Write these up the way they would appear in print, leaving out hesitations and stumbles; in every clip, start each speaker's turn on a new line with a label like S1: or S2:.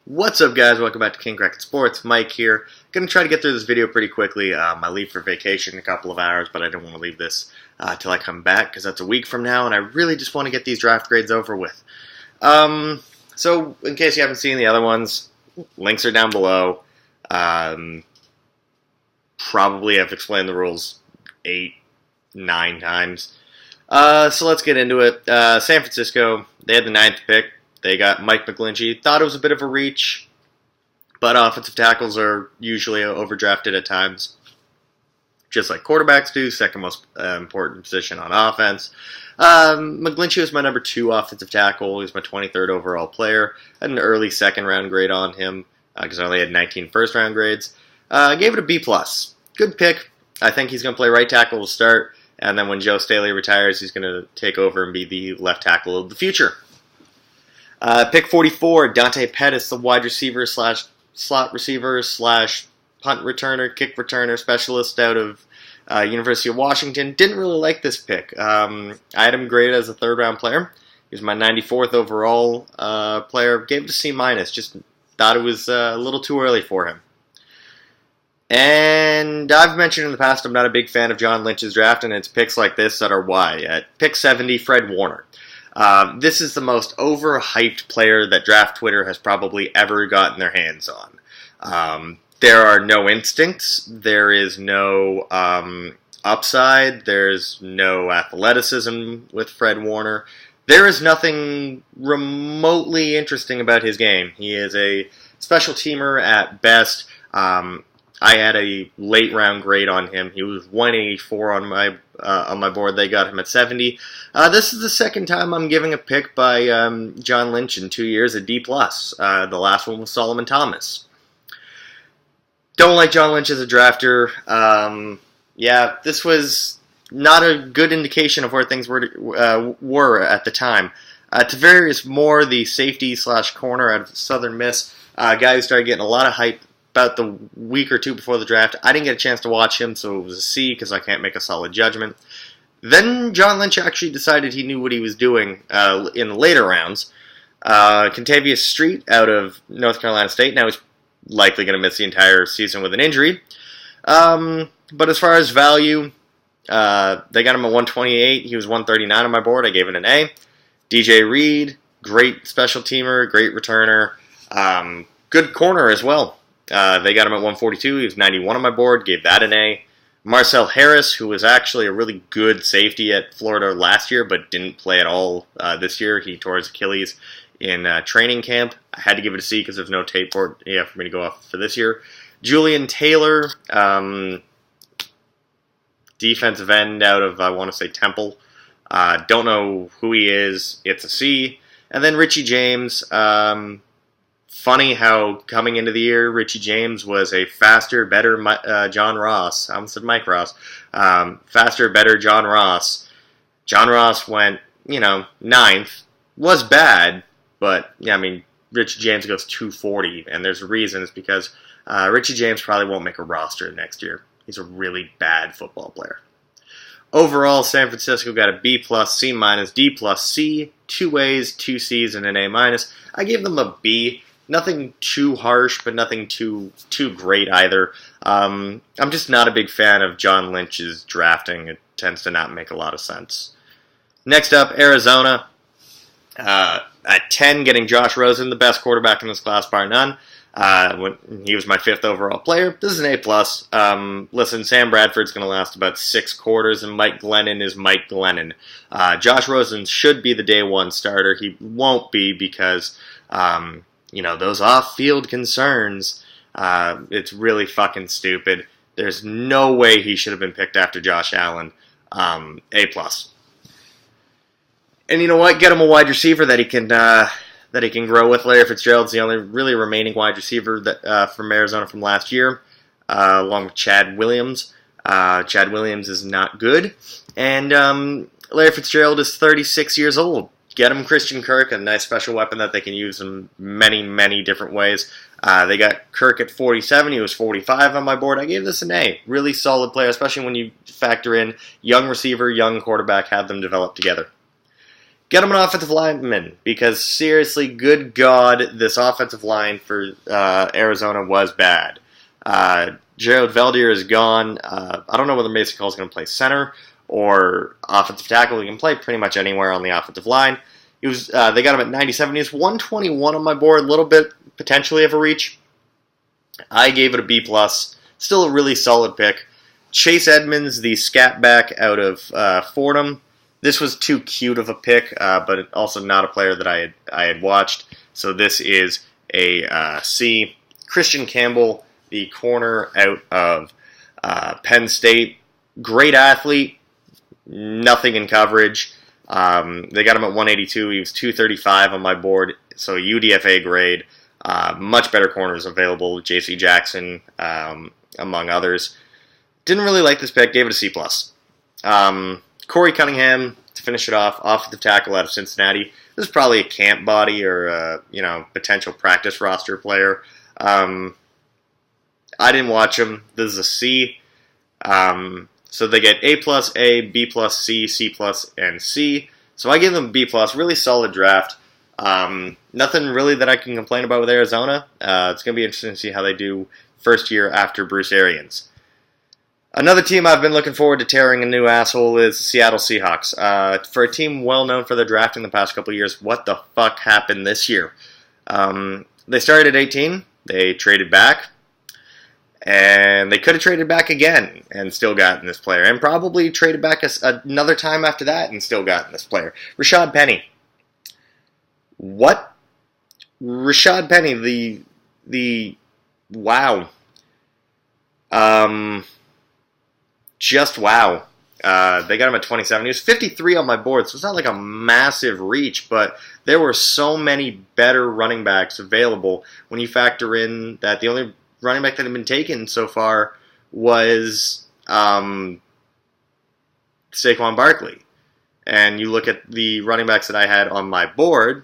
S1: What's up, guys? Welcome back to King Cracket Sports. Mike here. Gonna try to get through this video pretty quickly. I leave for vacation in a couple of hours, but I don't want to leave this till I come back because that's a week from now, and I really just want to get these draft grades over with. So, in case you haven't seen the other ones, links are down below. Probably I've explained the rules 8, 9 times. So let's get into it. San Francisco, they had the 9th pick. They got Mike McGlinchey. Thought it was a bit of a reach, but offensive tackles are usually overdrafted at times, just like quarterbacks do, second most important position on offense. McGlinchey was my number 2 offensive tackle. He was my 23rd overall player. I had an early second-round grade on him because I only had 19 first-round grades. Gave it a B+. Good pick. I think he's going to play right tackle to start, and then when Joe Staley retires, he's going to take over and be the left tackle of the future. Pick 44, Dante Pettis, the wide receiver slash slot receiver slash punt returner, kick returner specialist out of University of Washington. Didn't really like this pick. I had him graded as a 3rd-round player. He was my 94th overall player. Gave it a C-. Just thought it was a little too early for him. And I've mentioned in the past I'm not a big fan of John Lynch's draft, and it's picks like this that are why. At pick 70, Fred Warner. This is the most overhyped player that Draft Twitter has probably ever gotten their hands on. There are no instincts. There is no upside. There's no athleticism with Fred Warner. There is nothing remotely interesting about his game. He is a special teamer at best. I had a late round grade on him. He was 184 on my board. They got him at 70. This is the second time I'm giving a pick by John Lynch in 2 years, a D+. The last one was Solomon Thomas. Don't like John Lynch as a drafter. Yeah, this was not a good indication of where things were at the time. Tavarius Moore, the safety slash corner out of Southern Miss, guy who started getting a lot of hype about the week or two before the draft. I didn't get a chance to watch him, so it was a C because I can't make a solid judgment. Then John Lynch actually decided he knew what he was doing in the later rounds. Contavious Street out of North Carolina State. Now he's likely going to miss the entire season with an injury. But as far as value, they got him at 128. He was 139 on my board. I gave it an A. DJ Reed, great special teamer, great returner. Good corner as well. They got him at 142. He was 91 on my board. Gave that an A. Marcel Harris, who was actually a really good safety at Florida last year, but didn't play at all this year. He tore his Achilles in training camp. I had to give it a C because there's no tape for me to go off for this year. Julian Taylor, defensive end out of, I want to say, Temple. Don't know who he is. It's a C. And then Richie James. Funny how coming into the year, Richie James was a faster, better John Ross. I almost said Mike Ross. Faster, better John Ross. John Ross went, 9th. Was bad, but, Richie James goes 240, and there's reasons because Richie James probably won't make a roster next year. He's a really bad football player. Overall, San Francisco got a B+, C-, D+, C, 2 A's, 2 C's, and an A-. I gave them a B. Nothing too harsh, but nothing too great either. I'm just not a big fan of John Lynch's drafting. It tends to not make a lot of sense. Next up, Arizona. At 10, getting Josh Rosen, the best quarterback in this class, bar none. He was my 5th overall player. This is an A+. Listen, Sam Bradford's going to last about 6 quarters, and Mike Glennon is Mike Glennon. Josh Rosen should be the day 1 starter. He won't be because those off-field concerns, it's really fucking stupid. There's no way he should have been picked after Josh Allen. A+. And you know what? Get him a wide receiver that he can grow with. Larry Fitzgerald's the only really remaining wide receiver from Arizona from last year, along with Chad Williams. Chad Williams is not good. And Larry Fitzgerald is 36 years old. Get him Christian Kirk, a nice special weapon that they can use in many, many different ways. They got Kirk at 47. He was 45 on my board. I gave this an A. Really solid player, especially when you factor in young receiver, young quarterback, have them develop together. Get him an offensive lineman, because seriously, good God, this offensive line for Arizona was bad. Gerald Valdir is gone. I don't know whether Mason Cole is going to play center or offensive tackle. He can play pretty much anywhere on the offensive line. He was. They got him at 97. He was 121 on my board, a little bit potentially of a reach. I gave it a B+. Still a really solid pick. Chase Edmonds, the scat back out of Fordham. This was too cute of a pick, but also not a player that I had watched. So this is a C. Christian Campbell, the corner out of Penn State. Great athlete, nothing in coverage. They got him at 182. He was 235 on my board, so UDFA grade. Much better corners available. J.C. Jackson, among others. Didn't really like this pick. Gave it a C+. Corey Cunningham, to finish it off, offensive tackle out of Cincinnati. This is probably a camp body or a, potential practice roster player. I didn't watch him. This is a C. So they get A+, A, B+, C, C+, and C. So I gave them B+. Really solid draft. Nothing really that I can complain about with Arizona. It's going to be interesting to see how they do first year after Bruce Arians. Another team I've been looking forward to tearing a new asshole is the Seattle Seahawks. For a team well known for their drafting the past couple of years, what the fuck happened this year? They started at 18, they traded back, and they could have traded back again and still gotten this player, and probably traded back another time after that and still gotten this player. Rashad Penny. What? Rashad Penny, wow. Just wow. They got him at 27. He was 53 on my board, so it's not like a massive reach, but there were so many better running backs available when you factor in that the only running back that had been taken so far was Saquon Barkley. And you look at the running backs that I had on my board,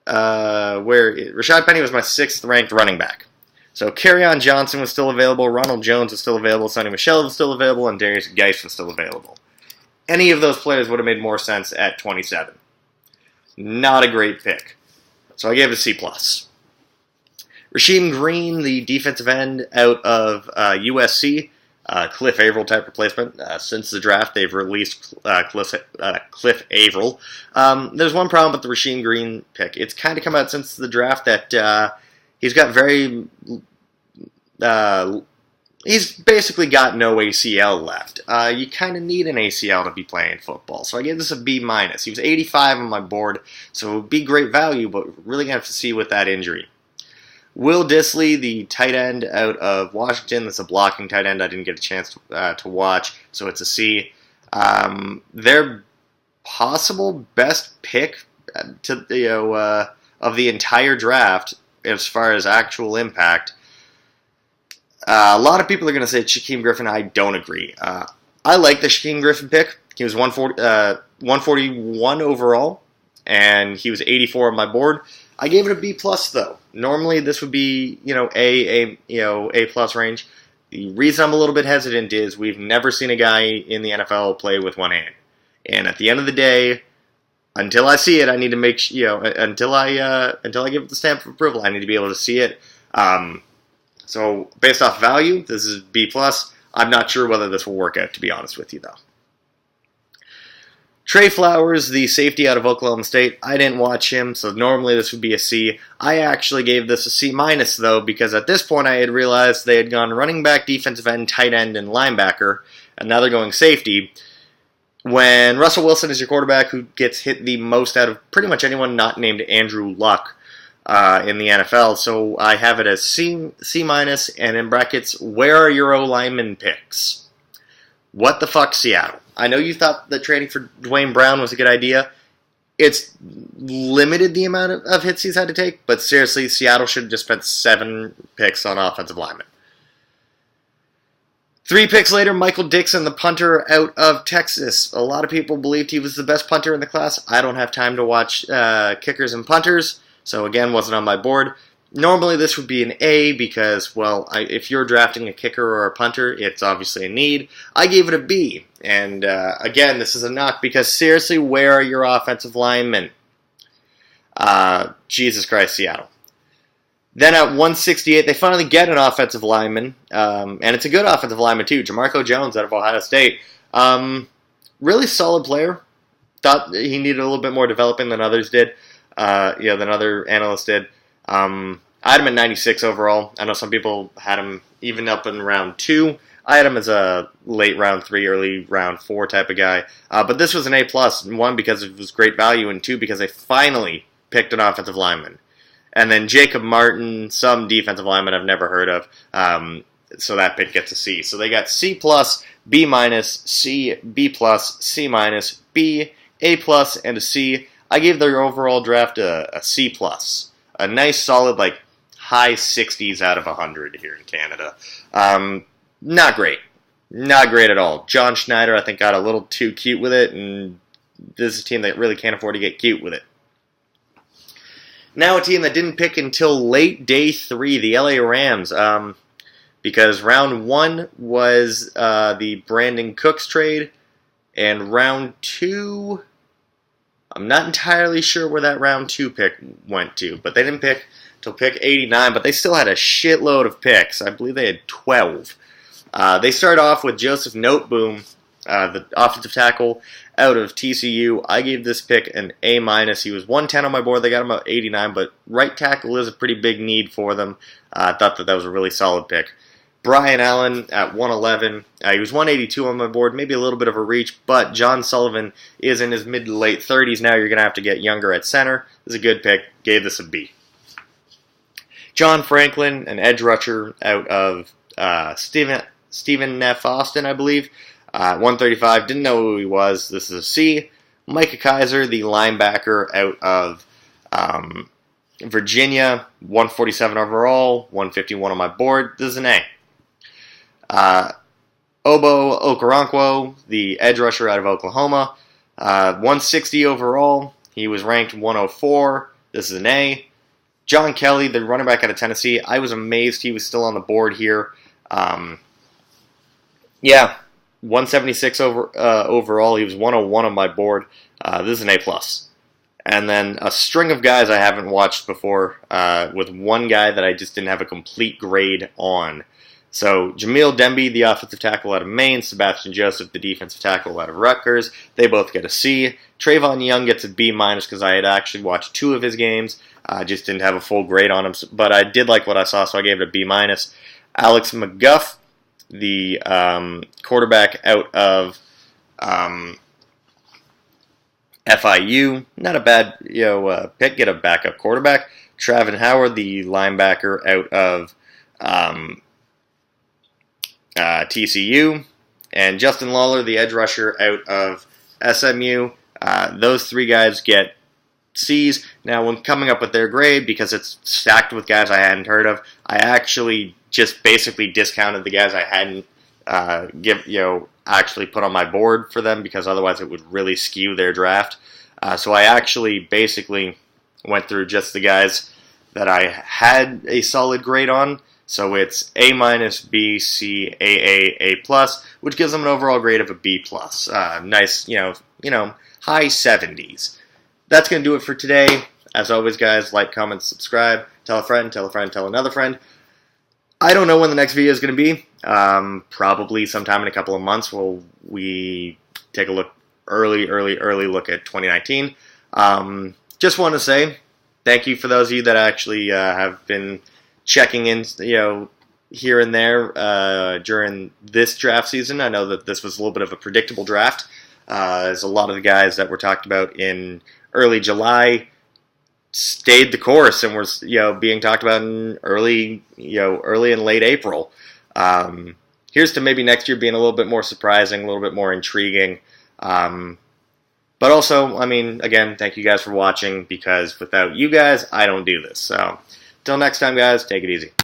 S1: where Rashad Penny was my 6th ranked running back. So Kerryon Johnson was still available, Ronald Jones was still available, Sonny Michel was still available, and Darius Geis was still available. Any of those players would have made more sense at 27. Not a great pick. So I gave it a C+. Rasheem Green, the defensive end out of USC, Cliff Averill type replacement. Since the draft, they've released Cliff Averill. There's one problem with the Rasheem Green pick. It's kind of come out since the draft that he's got he's basically got no ACL left. You kind of need an ACL to be playing football. So I gave this a B-. He was 85 on my board, so it would be great value, but really going to have to see with that injury. Will Dissly, the tight end out of Washington, that's a blocking tight end I didn't get a chance to watch, so it's a C. Their possible best pick of the entire draft as far as actual impact. A lot of people are going to say Shaquem Griffin. I don't agree. I like the Shaquem Griffin pick. He was 141 overall, and he was 84 on my board. I gave it a B+ though. Normally this would be A+ range. The reason I'm a little bit hesitant is we've never seen a guy in the NFL play with one hand, and at the end of the day, until I see it, I need to make until I give it the stamp of approval, I need to be able to see it. So based off value, this is B+. I'm not sure whether this will work out, to be honest with you, though. Trey Flowers, the safety out of Oklahoma State, I didn't watch him, so normally this would be a C. I actually gave this a C-, though, because at this point I had realized they had gone running back, defensive end, tight end, and linebacker, and now they're going safety. When Russell Wilson is your quarterback who gets hit the most out of pretty much anyone not named Andrew Luck in the NFL, so I have it as C-, and in brackets, where are your O-lineman picks? What the fuck, Seattle? I know you thought that trading for Dwayne Brown was a good idea. It's limited the amount of hits he's had to take, but seriously, Seattle should have just spent 7 picks on offensive linemen. 3 picks later, Michael Dixon, the punter out of Texas. A lot of people believed he was the best punter in the class. I don't have time to watch kickers and punters, so again, wasn't on my board. Normally this would be an A because, well, if you're drafting a kicker or a punter, it's obviously a need. I gave it a B. And again, this is a knock because seriously, where are your offensive linemen? Jesus Christ, Seattle. Then at 168, they finally get an offensive lineman, and it's a good offensive lineman too, Jamarco Jones out of Ohio State. Really solid player. Thought he needed a little bit more developing than others did, than other analysts did. I had him at 96 overall. I know some people had him even up in round 2. I had him as a late round 3, early round 4 type of guy. But this was an A+, 1, because it was great value, and 2, because they finally picked an offensive lineman. And then Jacob Martin, some defensive lineman I've never heard of, so that pick gets a C. So they got C+, B-, C, B+, C-, B, A+, and a C. I gave their overall draft a C+. A nice, solid, like, high 60s out of 100 here in Canada. Not great. Not great at all. John Schneider, I think, got a little too cute with it, and this is a team that really can't afford to get cute with it. Now a team that didn't pick until late day 3, the LA Rams, because round 1 was the Brandon Cooks trade, and round 2, I'm not entirely sure where that round 2 pick went to, but they didn't pick till pick 89, but they still had a shitload of picks. I believe they had 12. They started off with Joseph Noteboom, the offensive tackle out of TCU. I gave this pick an A-. He was 110 on my board. They got him at 89, but right tackle is a pretty big need for them. I thought that was a really solid pick. Brian Allen at 111. He was 182 on my board, maybe a little bit of a reach, but John Sullivan is in his mid to late 30s now. You're going to have to get younger at center. This is a good pick. Gave this a B. John Franklin, an edge rusher out of Stephen F. Austin, I believe. 135. Didn't know who he was. This is a C. Micah Kaiser, the linebacker out of Virginia. 147 overall. 151 on my board. This is an A. Obo Okoronkwo, the edge rusher out of Oklahoma, 160 overall. He was ranked 104. This is an A. John Kelly, the running back out of Tennessee. I was amazed he was still on the board here. 176 overall. He was 101 on my board. This is an A+. And then a string of guys I haven't watched before, with one guy that I just didn't have a complete grade on. So Jamil Demby, the offensive tackle out of Maine, Sebastian Joseph, the defensive tackle out of Rutgers, they both get a C. Trayvon Young gets a B- because I had actually watched 2 of his games. I just didn't have a full grade on him, but I did like what I saw, so I gave it a B-. Alex McGuff, the quarterback out of FIU, not a bad pick, get a backup quarterback. Travin Howard, the linebacker out of TCU, and Justin Lawler, the edge rusher out of SMU. Those 3 guys get C's. Now, when coming up with their grade, because it's stacked with guys I hadn't heard of, I actually just basically discounted the guys I hadn't actually put on my board for them, because otherwise it would really skew their draft. So I actually basically went through just the guys that I had a solid grade on. So it's A-, B, C, A+, which gives them an overall grade of a B+. Nice, high 70s. That's going to do it for today. As always, guys, like, comment, subscribe, tell a friend, tell another friend. I don't know when the next video is going to be. Probably sometime in a couple of months we take a look, early look at 2019. Just want to say thank you for those of you that actually have been checking in, here and there during this draft season. I know that this was a little bit of a predictable draft, as a lot of the guys that were talked about in early July stayed the course and were being talked about in early and late April. Here's to maybe next year being a little bit more surprising, a little bit more intriguing. But also, again, thank you guys for watching, because without you guys, I don't do this. So, till next time, guys, take it easy.